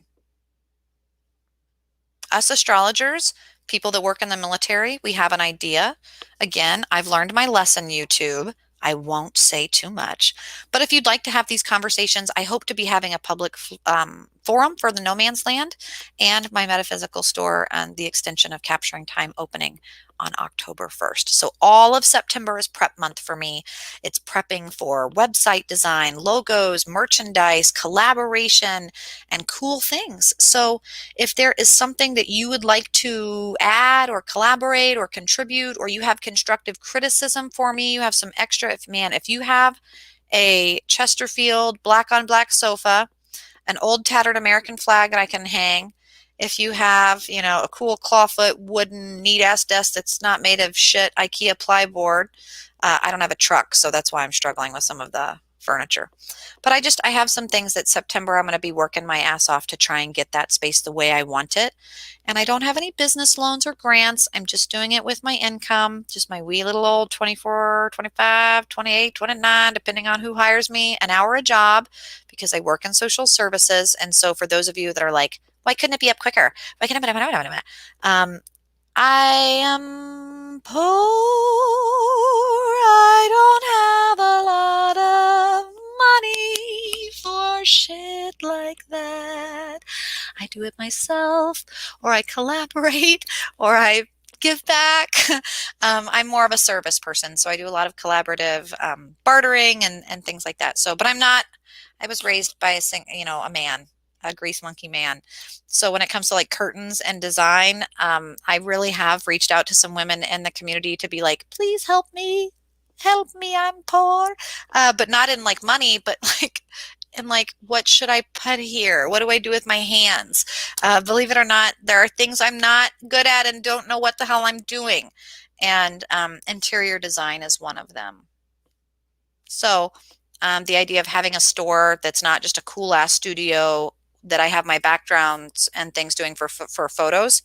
Us astrologers, people that work in the military, we have an idea. Again, I've learned my lesson, YouTube. I won't say too much. But if you'd like to have these conversations, I hope to be having a public forum for the No Man's Land and my metaphysical store and the extension of Capturing Time opening on October 1st. So all of September is prep month for me. It's prepping for website design, logos, merchandise, collaboration, and cool things. So if there is something that you would like to add or collaborate or contribute, or you have constructive criticism for me, you have some extra, if you have a Chesterfield black on black sofa, an old tattered American flag that I can hang, if you have, a cool clawfoot wooden neat ass desk that's not made of shit IKEA plyboard. I don't have a truck, so that's why I'm struggling with some of the furniture. But I have some things that September I'm going to be working my ass off to try and get that space the way I want it. And I don't have any business loans or grants. I'm just doing it with my income, just my wee little old 24, 25, 28, 29, depending on who hires me, an hour a job, because I work in social services. And so for those of you that are like, why couldn't it be up quicker? Why can't it? I am poor. I don't have a lot of money for shit like that. I do it myself, or I collaborate, or I give back. I'm more of a service person, so I do a lot of collaborative bartering and things like that. So, but I was raised by a man, a grease monkey man. So when it comes to like curtains and design, I really have reached out to some women in the community to be like, please help me, I'm poor. But not in like money, but like, and like, what should I put here? What do I do with my hands? Believe it or not, there are things I'm not good at and don't know what the hell I'm doing. And interior design is one of them. So the idea of having a store that's not just a cool ass studio that I have my backgrounds and things doing for photos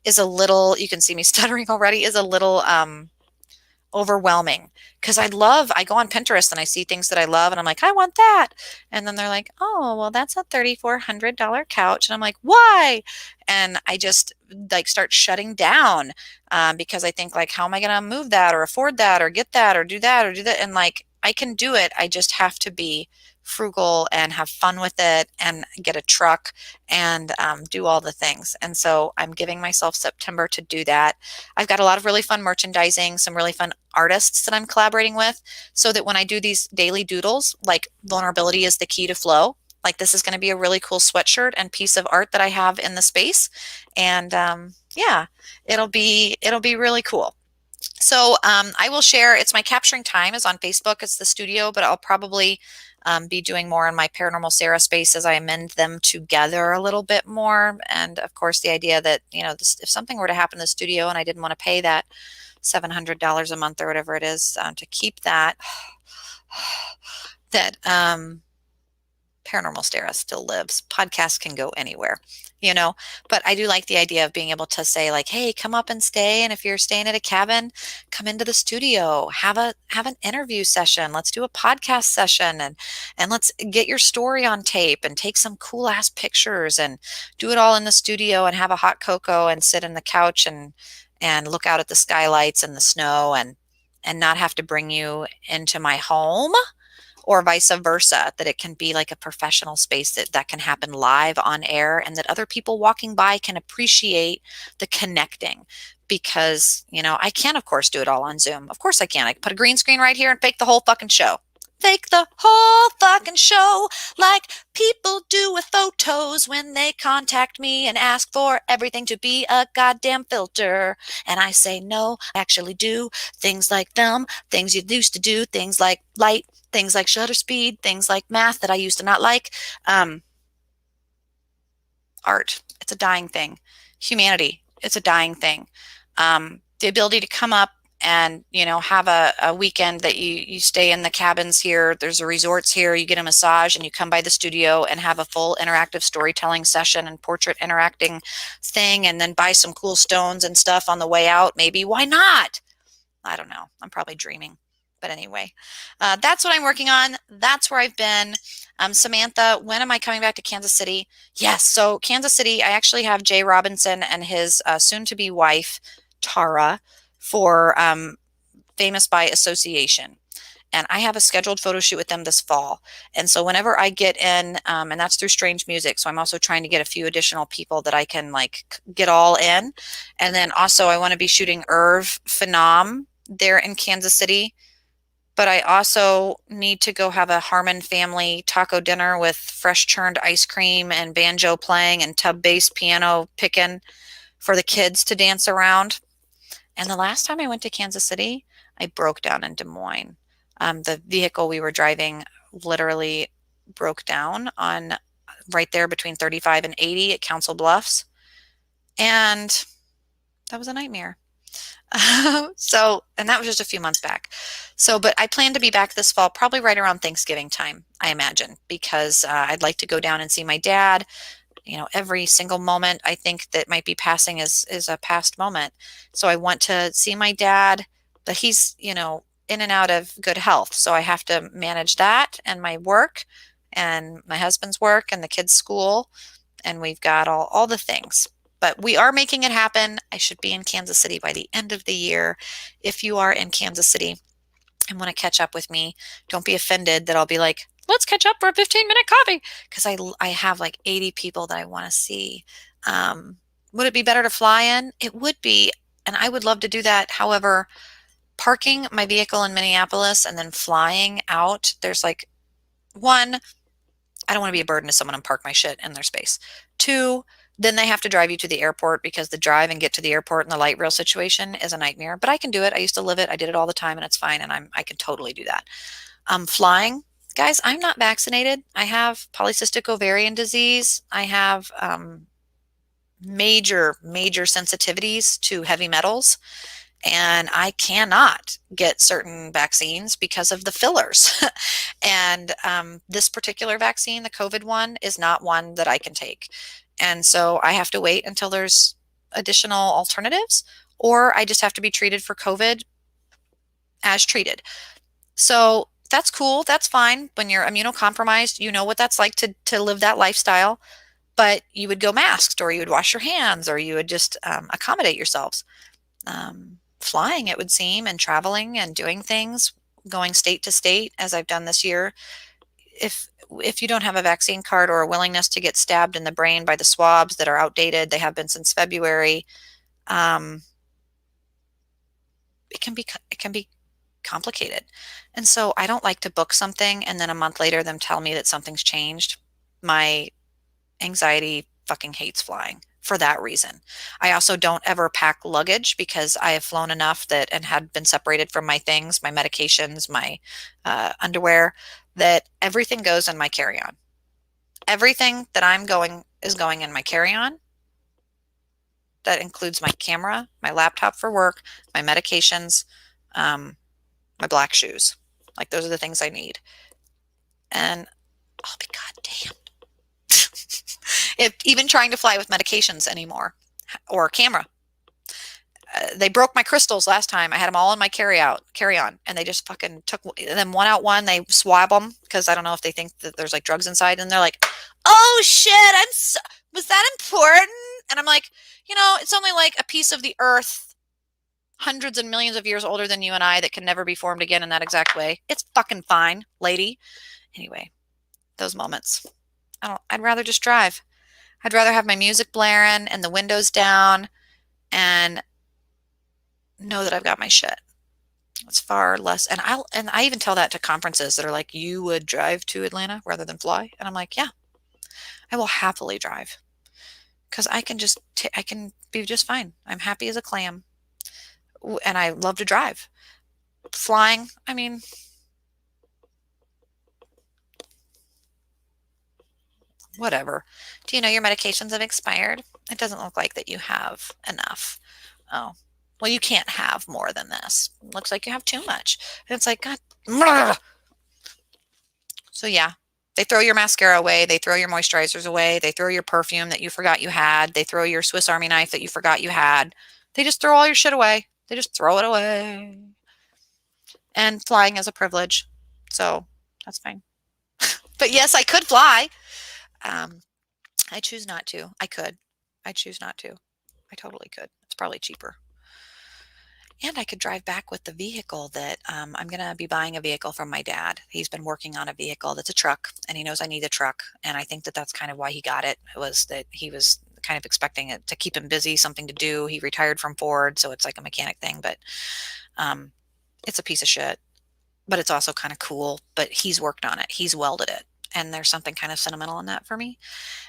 is a little, you can see me stuttering already, is a little overwhelming because I go on Pinterest and I see things that I love and I'm like, I want that. And then they're like, oh, well, that's a $3,400 couch. And I'm like, why? And I just like start shutting down because I think like, how am I going to move that or afford that or get that or do that or do that? And like, I can do it. I just have to be frugal and have fun with it and get a truck and do all the things. And so I'm giving myself September to do that. I've got a lot of really fun merchandising, some really fun artists that I'm collaborating with, so that when I do these daily doodles, like vulnerability is the key to flow. Like this is going to be a really cool sweatshirt and piece of art that I have in the space, and yeah, it'll be really cool. So I will share. It's my capturing time is on Facebook. It's the studio, but I'll probably be doing more in my Paranormal Sarah space as I amend them together a little bit more. And of course, the idea that if something were to happen in the studio and I didn't want to pay that $700 a month or whatever it is to keep that, that Paranormal Sarah still lives. Podcasts can go anywhere, you know, but I do like the idea of being able to say like, hey, come up and stay. And if you're staying at a cabin, come into the studio, have an interview session. Let's do a podcast session and let's get your story on tape and take some cool ass pictures and do it all in the studio and have a hot cocoa and sit in the couch and look out at the skylights and the snow and not have to bring you into my home, or vice versa, that it can be like a professional space that can happen live on air and that other people walking by can appreciate the connecting. Because, I can, of course, do it all on Zoom. Of course I can. I can put a green screen right here and fake the whole fucking show. Fake the whole fucking show like people do with photos when they contact me and ask for everything to be a goddamn filter. And I say, no, I actually do things like them, things you used to do, things like light, things like shutter speed, things like math that I used to not like. Art, it's a dying thing. Humanity, it's a dying thing. The ability to come up and have a weekend that you stay in the cabins here, there's a resorts here, you get a massage and you come by the studio and have a full interactive storytelling session and portrait interacting thing, and then buy some cool stones and stuff on the way out. Maybe, why not? I don't know, I'm probably dreaming. But anyway, that's what I'm working on. That's where I've been. Samantha, when am I coming back to Kansas City? Yes, so Kansas City, I actually have Jay Robinson and his soon-to-be wife, Tara, for Famous by Association. And I have a scheduled photo shoot with them this fall. And so whenever I get in, and that's through Strange Music, so I'm also trying to get a few additional people that I can like get all in. And then also I want to be shooting Irv Phenom there in Kansas City. But I also need to go have a Harmon family taco dinner with fresh churned ice cream and banjo playing and tub bass piano picking for the kids to dance around. And the last time I went to Kansas City, I broke down in Des Moines. The vehicle we were driving literally broke down on right there between 35 and 80 at Council Bluffs. And that was a nightmare. And that was just a few months back. But I plan to be back this fall, probably right around Thanksgiving time, I imagine, because I'd like to go down and see my dad. Every single moment I think that might be passing is a past moment. So I want to see my dad, but he's, in and out of good health. So I have to manage that and my work and my husband's work and the kids' school. And we've got all the things. But we are making it happen. I should be in Kansas City by the end of the year. If you are in Kansas City and want to catch up with me, don't be offended that I'll be like, let's catch up for a 15-minute coffee, because I have like 80 people that I want to see. Would it be better to fly in? It would be, and I would love to do that. However, parking my vehicle in Minneapolis and then flying out, there's like, one, I don't want to be a burden to someone and park my shit in their space. Two, then they have to drive you to the airport, because the drive and get to the airport in the light rail situation is a nightmare. But I can do it. I used to live it. I did it all the time and it's fine. And I can totally do that. Flying, guys, I'm not vaccinated. I have polycystic ovarian disease. I have major sensitivities to heavy metals. and I cannot get certain vaccines because of the fillers. And this particular vaccine, the COVID one, is not one that I can take. And so I have to wait until there's additional alternatives, or I just have to be treated for COVID as treated. So that's cool. That's fine. When you're immunocompromised, you know what that's like to live that lifestyle, but you would go masked, or you would wash your hands, or you would just accommodate yourselves. Flying, it would seem, and traveling and doing things, going state to state, as I've done this year. If you don't have a vaccine card or a willingness to get stabbed in the brain by the swabs that are outdated, they have been since February. Um, it can be complicated. And so I don't like to book something and then a month later them tell me that something's changed. My anxiety fucking hates flying for that reason. I also don't ever pack luggage because I have flown enough that and had been separated from my things, my medications, my underwear, that everything goes in my carry-on. Everything that I'm going is going in my carry-on. That includes my camera, my laptop for work, my medications, my black shoes. Like those are the things I need. And I'll be goddamn if even trying to fly with medications anymore or camera. They broke my crystals last time. I had them all in my carry on, and they just fucking took them one out one. They swab them because I don't know if they think that there's like drugs inside, and they're like, "Oh shit, was that important?" And I'm like, it's only like a piece of the earth, hundreds and millions of years older than you and I, that can never be formed again in that exact way. It's fucking fine, lady. Anyway, those moments. I'd rather just drive. I'd rather have my music blaring and the windows down and know that I've got my shit. It's far less. And I even tell that to conferences that are like, you would drive to Atlanta rather than fly. And I'm like, yeah, I will happily drive because I can be just fine. I'm happy as a clam. And I love to drive. Flying, I mean, whatever. Do you know your medications have expired? It doesn't look like that you have enough. Oh, well, you can't have more than this. Looks like you have too much. And it's like, God. So yeah, they throw your mascara away. They throw your moisturizers away. They throw your perfume that you forgot you had. They throw your Swiss Army knife that you forgot you had. They just throw all your shit away. They just throw it away. And flying is a privilege. So that's fine. But yes, I could fly. Um, I choose not to. I could. I choose not to. I totally could. It's probably cheaper. And I could drive back with the vehicle that I'm going to be buying a vehicle from my dad. He's been working on a vehicle that's a truck, and he knows I need a truck. And I think that that's kind of why he got it, was that he was kind of expecting it to keep him busy, something to do. He retired from Ford, so it's like a mechanic thing, but um, it's a piece of shit. But it's also kind of cool. But he's worked on it. He's welded it. And there's something kind of sentimental in that for me.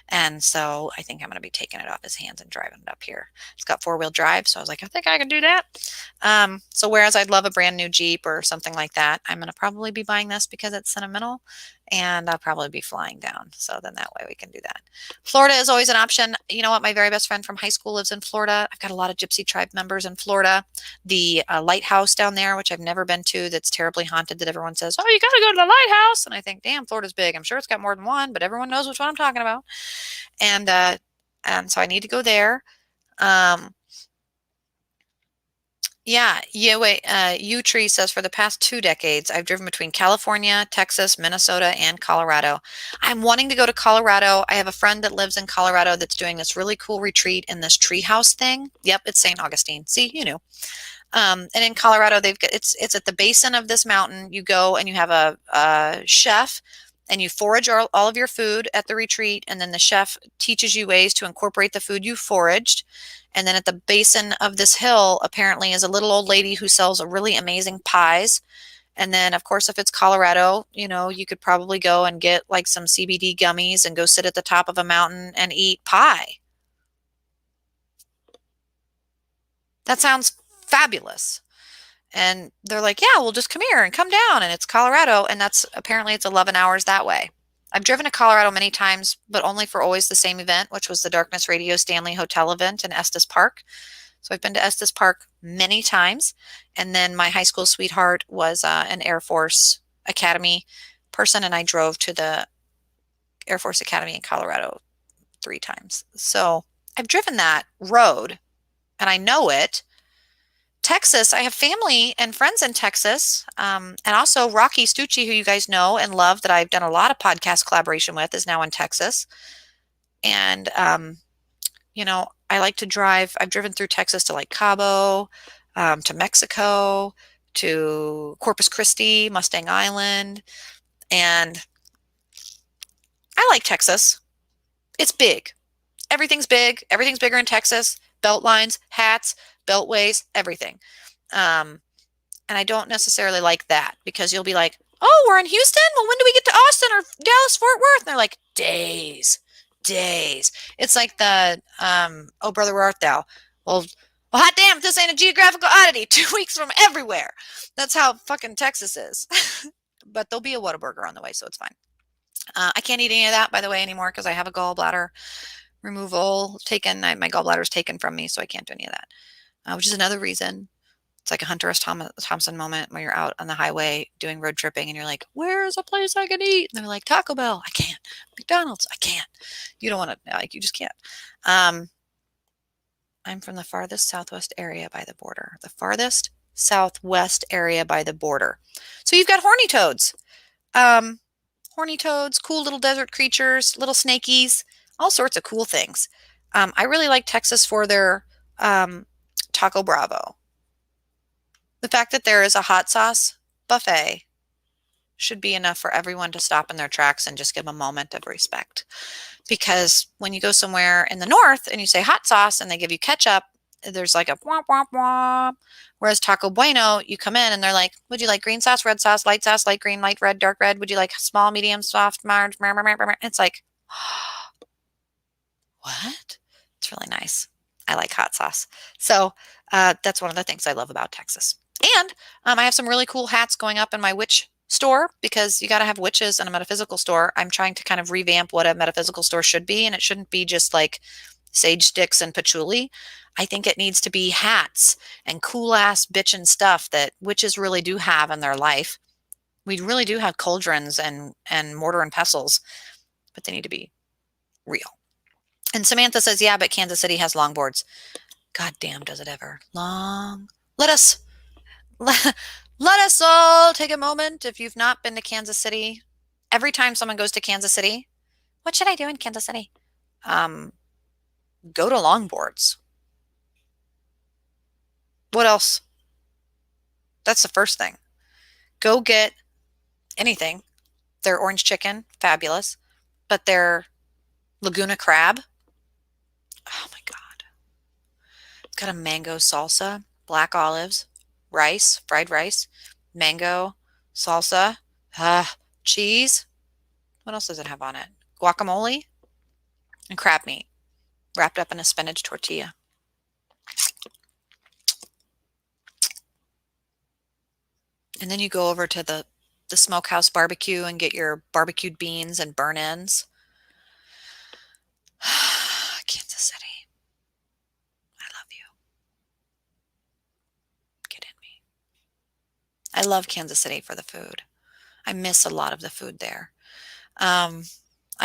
And so I think I'm going to be taking it off his hands and driving it up here. It's got four-wheel drive, so I was like, I think I can do that. So whereas I'd love a brand new Jeep or something like that, I'm going to probably be buying this because it's sentimental, and I'll probably be flying down. So then that way we can do that. Florida is always an option. You know what? My very best friend from high school lives in Florida. I've got a lot of Gypsy tribe members in Florida. The lighthouse down there, which I've never been to, that's terribly haunted, that everyone says, oh, you got to go to the lighthouse. And I think, damn, Florida's big. I'm sure it's got more than one, but everyone knows which one I'm talking about. And so I need to go there. Yeah, U-Tree says for the past 2 decades, I've driven between California, Texas, Minnesota, and Colorado. I'm wanting to go to Colorado. I have a friend that lives in Colorado that's doing this really cool retreat in this treehouse thing. Yep, it's St. Augustine. See, you knew. And in Colorado, it's at the basin of this mountain. You go and you have a chef, and you forage all of your food at the retreat, and then the chef teaches you ways to incorporate the food you foraged. And then at the basin of this hill, apparently, is a little old lady who sells a really amazing pies. And then, of course, if it's Colorado, you could probably go and get like some CBD gummies and go sit at the top of a mountain and eat pie. That sounds fabulous. And they're like, yeah, well, just come here and come down. And it's Colorado. And it's 11 hours that way. I've driven to Colorado many times, but only for always the same event, which was the Darkness Radio Stanley Hotel event in Estes Park. So I've been to Estes Park many times. And then my high school sweetheart was an Air Force Academy person, and I drove to the Air Force Academy in Colorado 3 times. So I've driven that road and I know it. Texas, I have family and friends in Texas. And also Rocky Stucci, who you guys know and love, that I've done a lot of podcast collaboration with, is now in Texas. And, I like to drive. I've driven through Texas to like Cabo, to Mexico, to Corpus Christi, Mustang Island. And I like Texas. It's big. Everything's big. Everything's bigger in Texas. Belt lines, hats, beltways, everything. Um, and I don't necessarily like that because you'll be like, oh, we're in Houston? Well, when do we get to Austin or Dallas, Fort Worth? And they're like, days, days. It's like the, oh, brother, where art thou? Well, hot damn, if this ain't a geographical oddity, 2 weeks from everywhere. That's how fucking Texas is. But there'll be a Whataburger on the way, so it's fine. I can't eat any of that, by the way, anymore because I have a gallbladder removal taken. My gallbladder is taken from me, so I can't do any of that, which is another reason. It's like a Hunter S. Thompson moment when you're out on the highway doing road tripping and you're like, where's a place I can eat? And they're like, Taco Bell. I can't. McDonald's. I can't. You don't want to, like, you just can't. I'm from the farthest southwest area by the border. The farthest southwest area by the border. So you've got horny toads. Horny toads, cool little desert creatures, little snakies, all sorts of cool things. I really like Texas for their Taco Bravo. The fact that there is a hot sauce buffet should be enough for everyone to stop in their tracks and just give a moment of respect. Because when you go somewhere in the north and you say hot sauce and they give you ketchup, there's like a womp womp womp. Whereas Taco Bueno, you come in and they're like, would you like green sauce, red sauce, light green, light red, dark red? Would you like small, medium, soft, large? It's like, what? It's really nice. I like hot sauce. So that's one of the things I love about Texas. And I have some really cool hats going up in my witch store because you got to have witches in a metaphysical store. I'm trying to kind of revamp what a metaphysical store should be, and it shouldn't be just like sage sticks and patchouli. I think it needs to be hats and cool ass bitchin' stuff that witches really do have in their life. We really do have cauldrons and mortar and pestles, but they need to be real. And Samantha says, yeah, but Kansas City has longboards. God damn, does it ever. Long. Let us all take a moment. If you've not been to Kansas City, every time someone goes to Kansas City, what should I do in Kansas City? Go to longboards. What else? That's the first thing. Go get anything. Their orange chicken, fabulous. But their Laguna crab, oh my God. It's got a mango salsa, black olives, rice, fried rice, mango, salsa, cheese. What else does it have on it? Guacamole and crab meat wrapped up in a spinach tortilla. And then you go over to the smokehouse barbecue and get your barbecued beans and burn ends. Kansas City. I love you. Get in me. I love Kansas City for the food. I miss a lot of the food there. I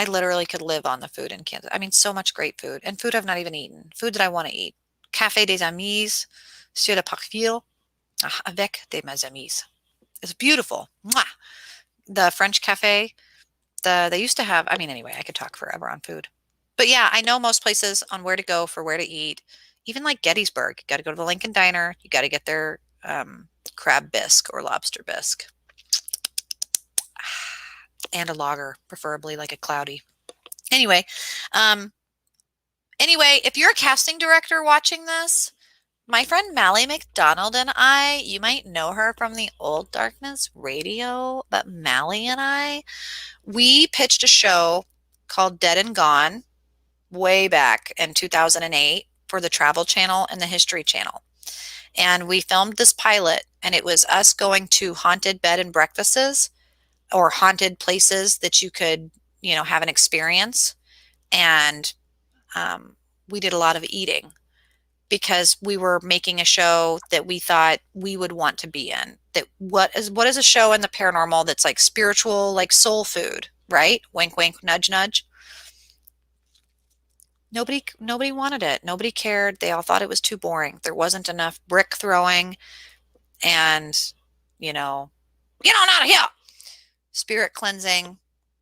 literally could live on the food in Kansas. I mean, so much great food. And food I've not even eaten. Food that I want to eat. Café des Amis sur le Parkville avec des mes amis. It's beautiful. Mwah! The French cafe, they used to have, I mean, anyway, I could talk forever on food. But yeah, I know most places on where to go for where to eat. Even like Gettysburg, you got to go to the Lincoln Diner. You got to get their crab bisque or lobster bisque. And a lager, preferably like a cloudy. Anyway, if you're a casting director watching this, my friend Mallie McDonald and I, you might know her from the Old Darkness radio, but Mallie and I, we pitched a show called Dead and Gone way back in 2008 for the Travel Channel and the History Channel. And we filmed this pilot, and it was us going to haunted bed and breakfasts or haunted places that you could, have an experience. And we did a lot of eating. because we were making a show that we thought we would want to be in. That what is a show in the paranormal that's like spiritual, like soul food, right? Wink, wink, nudge, nudge. Nobody wanted it. Nobody cared. They all thought it was too boring. There wasn't enough brick throwing and, you know, get on out of here, spirit cleansing.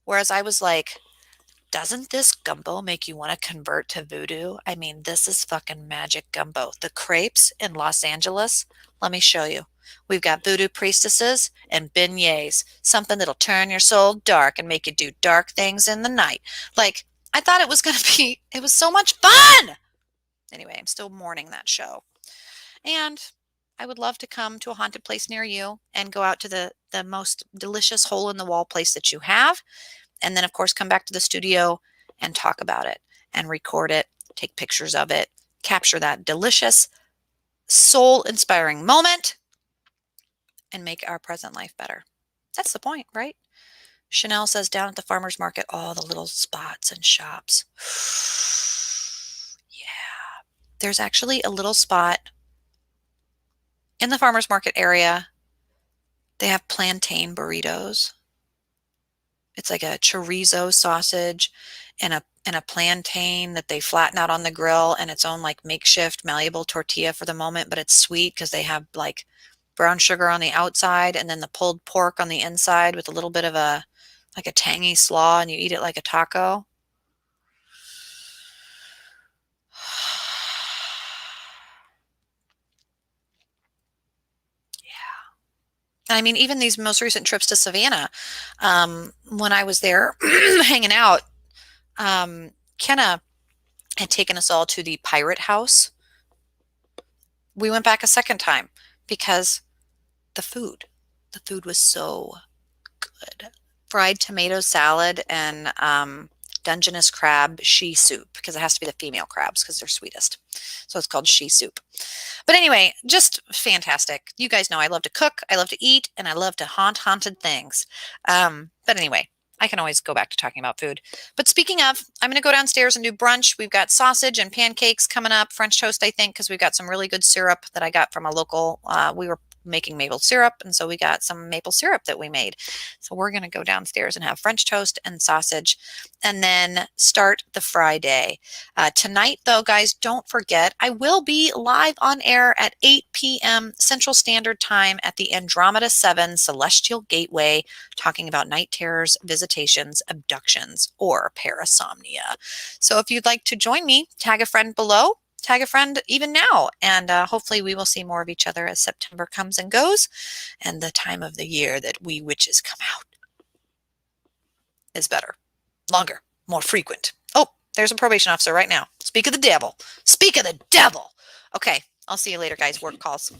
Whereas I was like, doesn't this gumbo make you want to convert to voodoo? I mean, this is fucking magic gumbo. The crepes in Los Angeles, let me show you. We've got voodoo priestesses and beignets, something that'll turn your soul dark and make you do dark things in the night. Like, I thought it was going to be, it was so much fun. Anyway, I'm still mourning that show. And I would love to come to a haunted place near you and go out to the most delicious hole in the wall place that you have. And then, of course, come back to the studio and talk about it and record it, take pictures of it, capture that delicious, soul-inspiring moment, and make our present life better. That's the point, right? Chanel says down at the farmer's market, all the little spots and shops. Yeah. There's actually a little spot in the farmer's market area. They have plantain burritos. It's like a chorizo sausage and a plantain that they flatten out on the grill, and its own like makeshift malleable tortilla for the moment, but it's sweet because they have like brown sugar on the outside and then the pulled pork on the inside with a little bit of a like a tangy slaw, and you eat it like a taco. I mean, even these most recent trips to Savannah, when I was there hanging out, Kenna had taken us all to the Pirate House. We went back a second time because the food was so good. Fried tomato salad and Dungeness crab she soup, because it has to be the female crabs because they're sweetest. So it's called she soup. But anyway, just fantastic. You guys know I love to cook, I love to eat, and I love to haunt haunted things. But anyway, I can always go back to talking about food. But speaking of, I'm going to go downstairs and do brunch. We've got sausage and pancakes coming up, French toast, I think, because we've got some really good syrup that I got from a local. We were making maple syrup, and so we got some maple syrup that we made. So we're going to go downstairs and have French toast and sausage and then start the Friday. Tonight, though, guys, don't forget, I will be live on air at 8 p.m. Central Standard Time at the Andromeda 7 Celestial Gateway, talking about night terrors, visitations, abductions, or parasomnia. So if you'd like to join me, tag a friend below. Tag a friend even now, and hopefully we will see more of each other as September comes and goes, and the time of the year that we witches come out is better, longer, more frequent. Oh, there's a probation officer right now. Speak of the devil. Speak of the devil. Okay, I'll see you later, guys. Work calls.